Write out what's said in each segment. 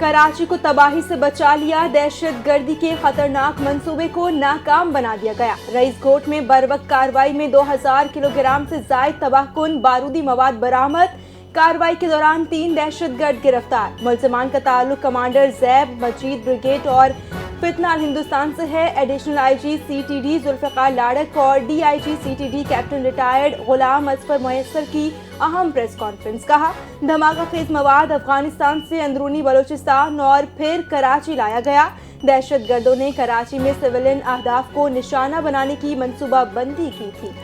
कराची को तबाही से बचा लिया, दहशतगर्दी के खतरनाक मंसूबे को नाकाम बना दिया गया। रईस कोट में बरवक्त कार्रवाई में 2000 किलोग्राम से जायद तबाहकुन बारूदी मवाद बरामद। कार्रवाई के दौरान 3 दहशतगर्द गिरफ्तार। मुलजमान का ताल्लुक कमांडर जैब मजीद ब्रिगेड और फितनाल हिंदुस्तान से है। एडिशनल आईजी सीटीडी जुल्फिकार लाड़क और डीआईजी सीटीडी कैप्टन रिटायर्ड गुलाम असफर मुयस्सर की अहम प्रेस कॉन्फ्रेंस। कहा, धमाका खेज मवाद अफगानिस्तान से अंदरूनी बलूचिस्तान और फिर कराची लाया गया। दहशतगर्दों ने कराची में सिविलियन अहदाफ को निशाना बनाने की मंसूबाबंदी की थी।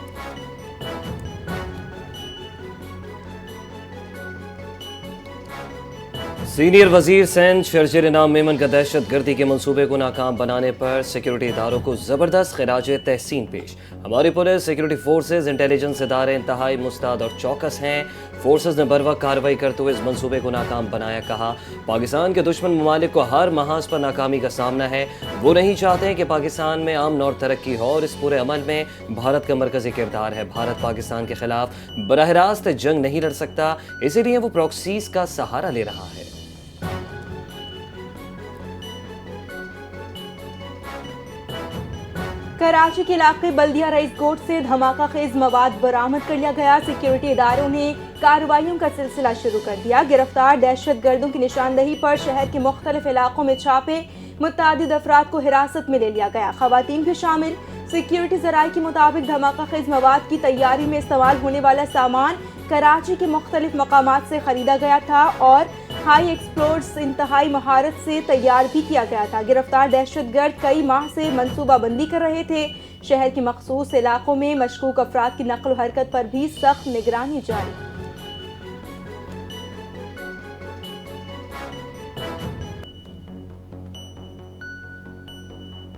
सीनियर वजीर सिंध शर्जील इनाम मेमन का दहशतगर्दी के मंसूबे को नाकाम बनाने पर सिक्योरिटी इदारों को जबरदस्त खिराज तहसीन पेश। हमारी पुलिस, सिक्योरिटी फोर्सेज, इंटेलिजेंस इदारे इंतहाई मुस्तैद और चौकस हैं। फोर्सेज ने बरवक्त कार्रवाई करते हुए इस मंसूबे को नाकाम बनाया। कहा, पाकिस्तान के दुश्मन ममालिक को हर महाज पर नाकामी का सामना है। वो नहीं चाहते कि पाकिस्तान में अमन और तरक्की हो और इस पूरे अमल में भारत का मरकजी किरदार है। भारत पाकिस्तान के खिलाफ बराह रास्त जंग नहीं लड़ सकता, इसीलिए वो प्रॉक्सीज का सहारा ले रहा है। कराची के इलाके बल्दिया रईस कोट से धमाका खेज मवाद बरामद कर लिया गया। सिक्योरिटी इदारों ने कार्रवाइयों का सिलसिला शुरू कर दिया। गिरफ्तार दहशतगर्दों की निशानदही पर शहर के मुख्तलिफ इलाकों में छापे, मुतअद्दिद अफराद को हिरासत में ले लिया गया, खवातीन भी शामिल। सिक्योरिटी जराये के मुताबिक धमाका खेज मवाद की तैयारी में इस्तेमाल होने वाला सामान कराची के मुख्तलिफ मकामात से खरीदा गया था और हाई एक्सप्लोड्स इंतहाई महारत से तैयार भी किया गया था। गिरफ्तार दहशतगर्द कई माह से मंसूबाबंदी कर रहे थे। शहर के मखसूस इलाकों में मशकूक अफराद की नकल हरकत पर भी सख्त निगरानी जारी।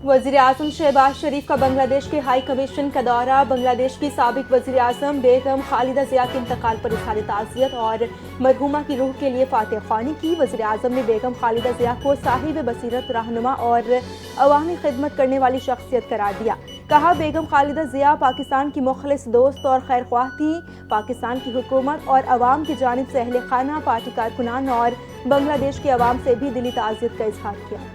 वज़ीर आज़म शहबाज शरीफ का बांग्लादेश के हाई कमीशन का दौरा। बांग्लादेश की साबिक वज़ीर आज़म बेगम खालिदा ज़िया के इंतकाल पर इज़हार ताज़ियत और मरहूमा की रूह के लिए फातिहा ख्वानी की। वज़ीर आज़म ने बेगम खालिदा ज़िया को साहिब बसीरत, रहनुमा और अवामी खिदमत करने वाली शख्सियत करार दिया। कहा, बेगम खालिदा ज़िया पाकिस्तान की मुखलिस दोस्त और खैर ख्वाह थी। पाकिस्तान की हुकूमत और अवाम की जानिब से अहले खाना, पार्टी कारकुनान और बांग्लादेश के अवाम से भी दिली ताज़ियत का इज़हार किया।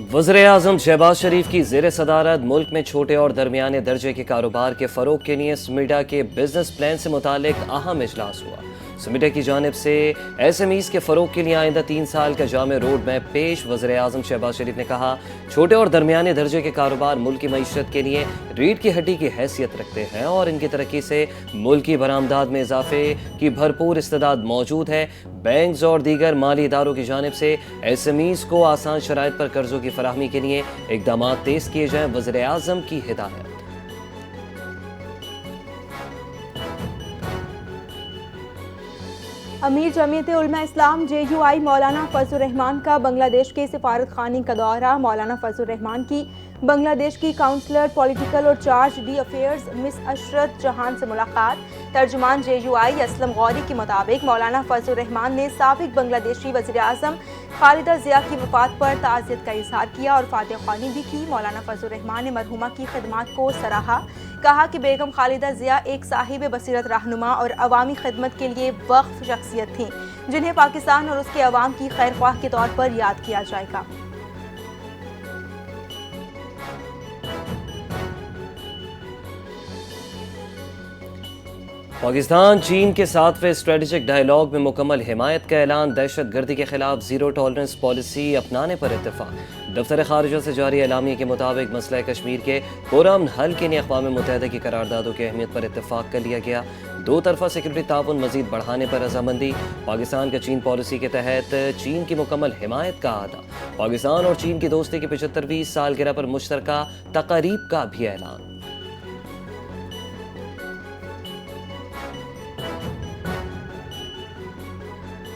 वज़ीर आज़म शहबाज शरीफ की ज़ेर सदारत मुल्क में छोटे और दरमियाने दर्जे के कारोबार के फ़रोग के लिए स्मिडा के बिजनेस प्लान से मुतालिक अहम इजलास हुआ। स्मिडा की जानिब से SMEs के फ़रोग के लिए आइंदा 3 साल का जामे रोड मैप पेश। वज़ीर आज़म शहबाज शरीफ ने कहा, छोटे और दरमियाने दर्जे के कारोबार मुल्क की मईशत के लिए रीढ़ की हड्डी की हैसियत रखते हैं और इनकी तरक्की से मुल्क की बरामदात में इजाफे की भरपूर इस्तेदाद मौजूद है। बैंक्स और दीगर माली इदारों की जानिब से SMEs को आसान शराइत पर कर्जों की फराहमी के लिए इक़दाम तेज़ किए जाएँ। वज़ीर आज़म की हिदायत। अमीर जमीयत उलमा इस्लाम JUI मौलाना फजलुर रहमान का बांग्लादेश के सिफारत खानी का दौरा। मौलाना फजलुर रहमान की बांग्लादेश की काउंसलर पॉलिटिकल और चार्ज डी अफेयर्स मिस अशरत जहान से मुलाकात। तर्जुमान JUI असलम गौरी के मुताबिक मौलाना फजलुर रहमान ने साबिक बांग्लादेशी वज़ीर आज़म खालिदा ज़िया की वफ़ात पर ताज़ियत का इज़हार किया और फातिहा ख्वानी भी की। मौलाना फजलुर रहमान ने मरहूमा की खिदमात को सराहा। कहा कि बेगम खालिदा ज़िया एक साहिब बसीरत, रहनुमा और अवामी खिदमत के लिए वक्फ शख्सियत थी, जिन्हें पाकिस्तान और उसके अवाम की खैर ख्वाह के तौर पर याद किया जाएगा। पाकिस्तान चीन के 7वें स्ट्रेटेजिक डायलॉग में मुकम्मल हिमायत का ऐलान। दहशतगर्दी के खिलाफ ज़ीरो टॉलरेंस पॉलिसी अपनाने पर इत्तेफाक। दफ्तर खारिजा से जारी एलामिया के मुताबिक मसला कश्मीर के पुरअमन हल के लिए अक़वाम मुत्तहिदा की करारदादों की अहमियत पर इत्तेफाक कर लिया गया। 2 तरफ़ा सिक्योरिटी ताउन मज़ीद बढ़ाने पर रजामंदी। पाकिस्तान का चीन पॉलिसी के तहत चीन की मुकम्मल हिमायत का अदा। पाकिस्तान और चीन की दोस्ती की 75वीं सालगिरह पर मुश्तरका तक़रीब का भी ऐलान।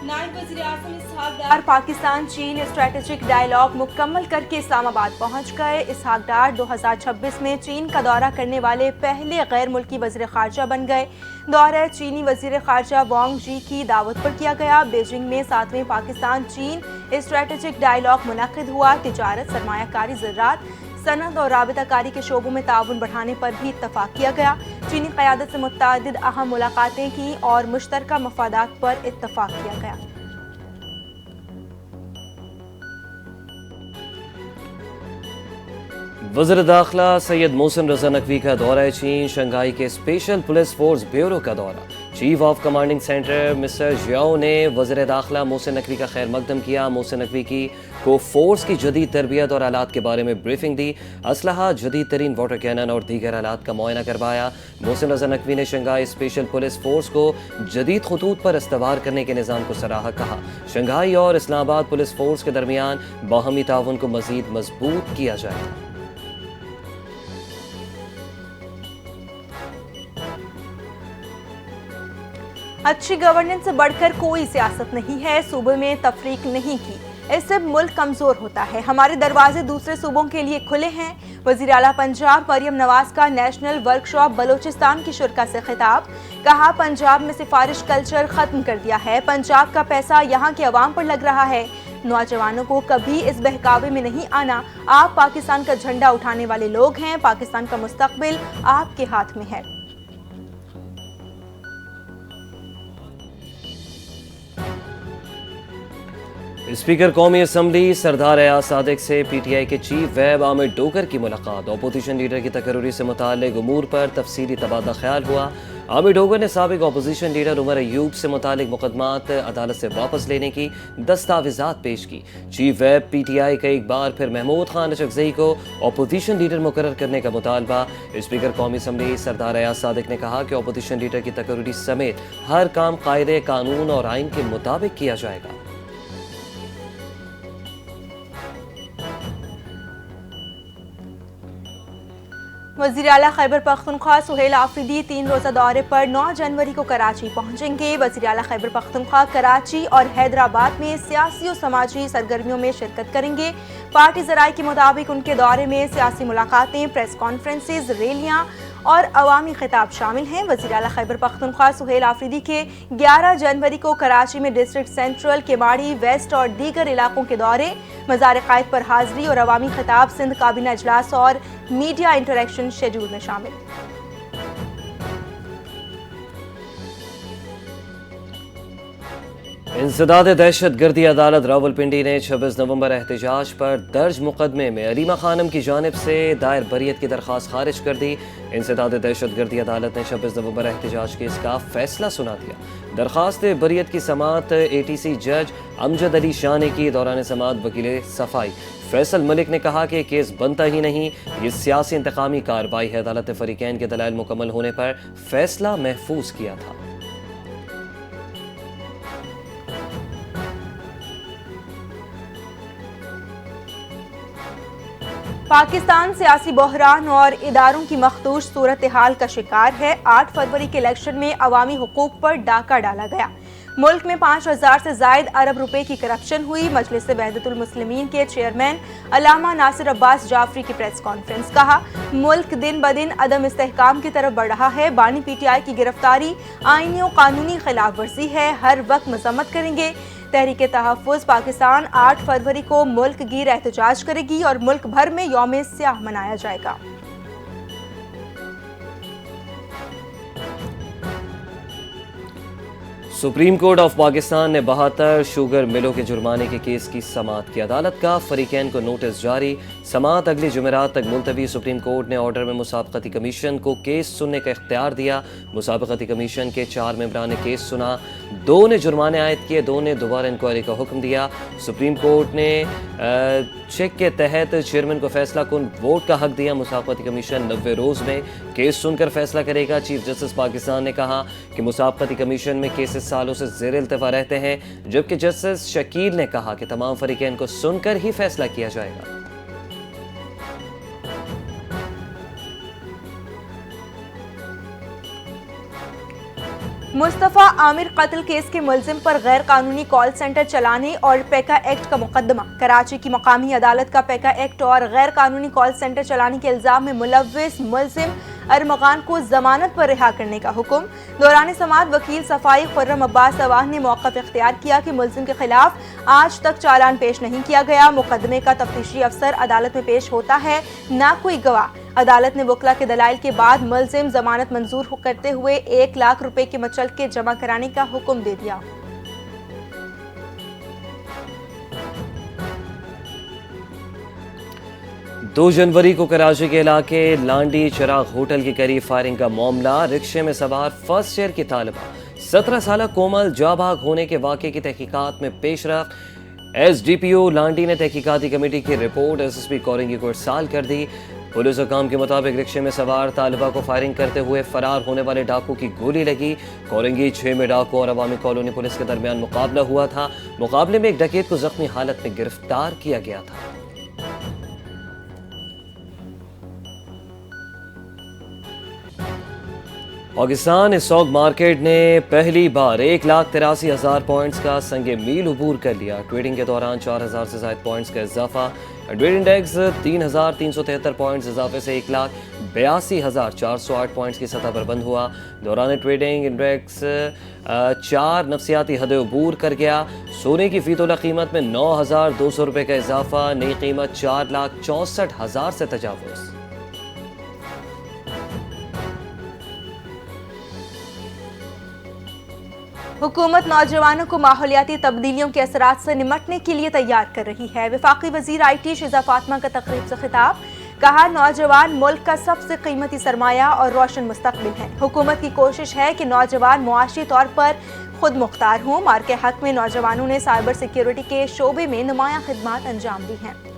नायब वज़ीर आज़म इसहाक डार पाकिस्तान चीन स्ट्रेटेजिक डायलॉग मुकम्मल करके इस्लामाबाद पहुंच गए। इसहाक डार 2026 में चीन का दौरा करने वाले पहले गैर मुल्की वज़ीर ख़ारजा बन गए। दौरा चीनी वज़ीर ख़ारजा वांग जी की दावत पर किया गया। बीजिंग में 7वें पाकिस्तान चीन स्ट्रेटेजिक डायलॉग मुनक़िद हुआ। तिजारत, सरमायाकारी, ज़राअत, सनद और राबिताकारी के शोबों में ताउन बढ़ाने पर भी इत्तफाक किया गया। चीनी क़यादत से मुतअद्दिद अहम मुलाकातें की और मुश्तरका मफादात पर इत्तफाक किया गया। वज़ीर दाखिला सैयद मोहसिन रज़ा नकवी का दौरा चीन, शंघाई के स्पेशल पुलिस फोर्स ब्यूरो का दौरा। Chief of commanding center mister Jiao ने वज़ीर दाखिला मोहसिन नकवी का खैर मकदम किया। मोहसिन नकवी को फोर्स की जदीद तरबियत और आलात के बारे में ब्रीफिंग दी। असलहा, जदीद तरीन वाटर कैनन और दीगर आलात का मुआयना करवाया। मोहसिन रज़ा नकवी ने शंघाई स्पेशल पुलिस फोर्स को जदीद खतूत पर इस्तवार करने के निज़ाम को सराहा। कहा शंघाई और इस्लामाबाद पुलिस फोर्स के दरमियान बाहमी ताउन को मज़ीद मजबूत किया जाए। अच्छी गवर्नेंस से बढ़कर कोई सियासत नहीं है। सूबे में तफरीक नहीं की, इससे मुल्क कमजोर होता है। हमारे दरवाजे दूसरे सूबों के लिए खुले हैं। वज़ीर आला पंजाब मरियम नवाज का नेशनल वर्कशॉप बलोचिस्तान की शुरा से खिताब। कहा पंजाब में सिफारिश कल्चर खत्म कर दिया है। पंजाब का पैसा यहाँ के अवाम पर लग रहा है। नौजवानों को कभी इस बहकावे में नहीं आना। आप पाकिस्तान का झंडा उठाने वाले लोग हैं। पाकिस्तान का मुस्तकबिल आपके हाथ में है। स्पीकर कौमी असम्बली सरदार एयाज सादिक से पीटीआई के चीफ वेब आमिर डोगर की मुलाकात। अपोजिशन लीडर की तकर्री से मुताल्लिक उमूर पर तफसीली तबादला ख्याल हुआ। आमिर डोगर ने साबिक अपोजिशन लीडर उमर अयूब से मुताल्लिक मुकदमात अदालत से वापस लेने की दस्तावेजात पेश की। चीफ वेब पीटीआई का एक बार फिर महमूद खान अचकज़ई को अपोजिशन लीडर मुकर्रर करने का मुतालबा। स्पीकर कौमी असम्बली सरदार एयाज सादिक ने कहा कि अपोजिशन लीडर की तकर्री समेत हर काम कायदे कानून और आइन के मुताबिक किया जाएगा। वज़ीर आला खैबर पख्तूनख्वा सुहेल आफरीदी 3 रोज़ा दौरे पर 9 जनवरी को कराची पहुंचेंगे। वज़ीर आला खैबर पख्तूनख्वा कराची और हैदराबाद में सियासी और समाजी सरगर्मियों में शिरकत करेंगे। पार्टी ज़राए के मुताबिक उनके दौरे में सियासी मुलाकातें, प्रेस कॉन्फ्रेंसेज, रैलियाँ और अवामी खिताब शामिल हैं। वज़ीर आला खैबर पख्तूनख्वा सुहेल आफरीदी के 11 जनवरी को कराची में डिस्ट्रिक्ट सेंट्रल, केमाड़ी, वेस्ट और दीगर इलाकों के दौरे, मज़ार क़ायद पर हाज़री और अवामी खिताब, सिंध काबीना इजलास और मीडिया इंटरेक्शन शेड्यूल में शामिल। इंसदाद दहशत गर्दी अदालत रावलपिंडी ने 26 नवंबर एहतजाज पर दर्ज मुकदमे में अलीमा खानम की जानिब से दायर बरियत की दरख्वास्त खारिज कर दी। इंसदाद दहशत गर्दी अदालत ने 26 नवंबर एहतजाज केस का फैसला सुना दिया। दरख्वास्त बरियत की समात ATC जज अमजद अली शाह ने की। दौरान समात वकील सफाई फैसल मलिक ने कहा कि केस बनता ही नहीं, ये सियासी इंतकामी कार्रवाई है। अदालत ने फरीकैन के दलाइल मुकम्मल होने पर फैसला महफूज किया था। पाकिस्तान सियासी बहरान और इदारों की मखदूश सूरत हाल का शिकार है। 8 फरवरी के इलेक्शन में अवामी हुकूक पर डाका डाला गया। मुल्क में 5000 से जायद अरब रुपए की करप्शन हुई। मजलिस वहदतुल मुस्लिमीन के चेयरमैन अल्लामा नासिर अब्बास जाफरी की प्रेस कॉन्फ्रेंस। कहा मुल्क दिन ब दिन अदम इस्तेहकाम की तरफ बढ़ रहा है। बानी PTI की गिरफ्तारी आईनी और कानूनी खिलाफ वर्जी है। हर वक्त मजम्मत करेंगे। तहरीक तहफ़्फ़ुज़ पाकिस्तान 8 फरवरी को मुल्क गिर एहतजाज करेगी और मुल्क भर में यौम स्याह मनाया जाएगा। सुप्रीम कोर्ट ऑफ पाकिस्तान ने 72 शुगर मिलों के जुर्माने के केस की समाअत की। अदालत का फरीकैन को नोटिस जारी। समाअत अगली जुमेरात तक मुलतवी। सुप्रीम कोर्ट ने ऑर्डर में मुसाबकती कमीशन को केस सुनने का इख्तियार दिया। मुसाबकती कमीशन के 4 मेंबरान ने केस सुना। 2 ने जुर्माने आयद किए, 2 ने दोबारा इंक्वायरी का हुक्म दिया। सुप्रीम कोर्ट ने चेक के तहत चेयरमैन को फैसला कुन वोट का हक दिया। मुसाबकती कमीशन 90 रोज़ में केस सुनकर फैसला करेगा। चीफ जस्टिस पाकिस्तान ने कहा कि मुसाबकती कमीशन में केसेस सालों से ज़ेर इल्तिफा रहते हैं, जबकि जस्टिस शकील ने कहा कि तमाम फरीकैन को सुनकर ही फैसला किया जाएगा। मुस्तफ़ा आमिर कत्ल केस के मुलजिम पर गैर कानूनी कॉल सेंटर चलाने और पैका एक्ट का मुकदमा। कराची की मकामी अदालत का पैका एक्ट और गैर कानूनी कॉल सेंटर चलाने के इल्जाम में मुलव्विस मुलजिम अरमगान को जमानत पर रिहा करने का हुक्म। दौरान समाअत वकील सफाई खुर्रम अब्बास अवान ने मौक़िफ़ इख्तियार किया कि मुल्ज़िम के खिलाफ आज तक चालान पेश नहीं किया गया। मुकदमे का तफ्तीशी अफसर अदालत में पेश होता है, ना कोई गवाह। अदालत ने वकला के दलाइल के बाद मुल्ज़िम जमानत मंजूर करते हुए 1 लाख रुपए के मचलके जमा कराने का हुक्म दे दिया। दो जनवरी को कराची के इलाके लांडी चिराग होटल के करीब फायरिंग का मामला। रिक्शे में सवार फर्स्ट ईयर की तालिबा 17 साल कोमल जाबाग होने के वाक़े की तहकीकात में पेशरफ्त। SDPO लांडी ने तहकीकाती कमेटी की रिपोर्ट SSP कोरंगी को इरसाल कर दी। पुलिस हुकाम के मुताबिक रिक्शे में सवार तालिबा को फायरिंग करते हुए फरार होने वाले डाकू की गोली लगी। कोरंगी 6 में डाकू और अवामी कॉलोनी पुलिस के दरमियान मुकाबला हुआ था। मुकाबले में एक डकैत को जख्मी हालत में गिरफ्तार किया गया था। पाकिस्तान स्टॉक मार्केट ने पहली बार 1,83,000 पॉइंट्स का संगे मील अबूर कर लिया। ट्रेडिंग के दौरान 4,000 से ज्यादा पॉइंट्स का इजाफा। ट्रेड इंडेक्स 3,373 पॉइंट्स इजाफे से 1,82,408 पॉइंट्स की सतह पर बंद हुआ। दौरान ट्रेडिंग इंडेक्स 4 नफसियाती हद अबूर कर गया। सोने की फी तोला कीमत में 9,200 रुपये का इजाफा। नई कीमत 4,64,000 से तजावुज़। हुकूमत नौजवानों को माहौलियाती तब्दीलियों के असरात से निमटने के लिए तैयार कर रही है। वफाकी वजीर IT शिजा फातिमा का तकरीब से खिताब। कहा, नौजवान मुल्क का सबसे कीमती सरमाया और रोशन मुस्तकबिल है। हुकूमत की कोशिश है कि नौजवान मुआशी तौर पर खुद मुख्तार हों। मार्के हक में नौजवानों ने साइबर सिक्योरिटी के शोबे में नुमाया खिदमात अंजाम दी हैं।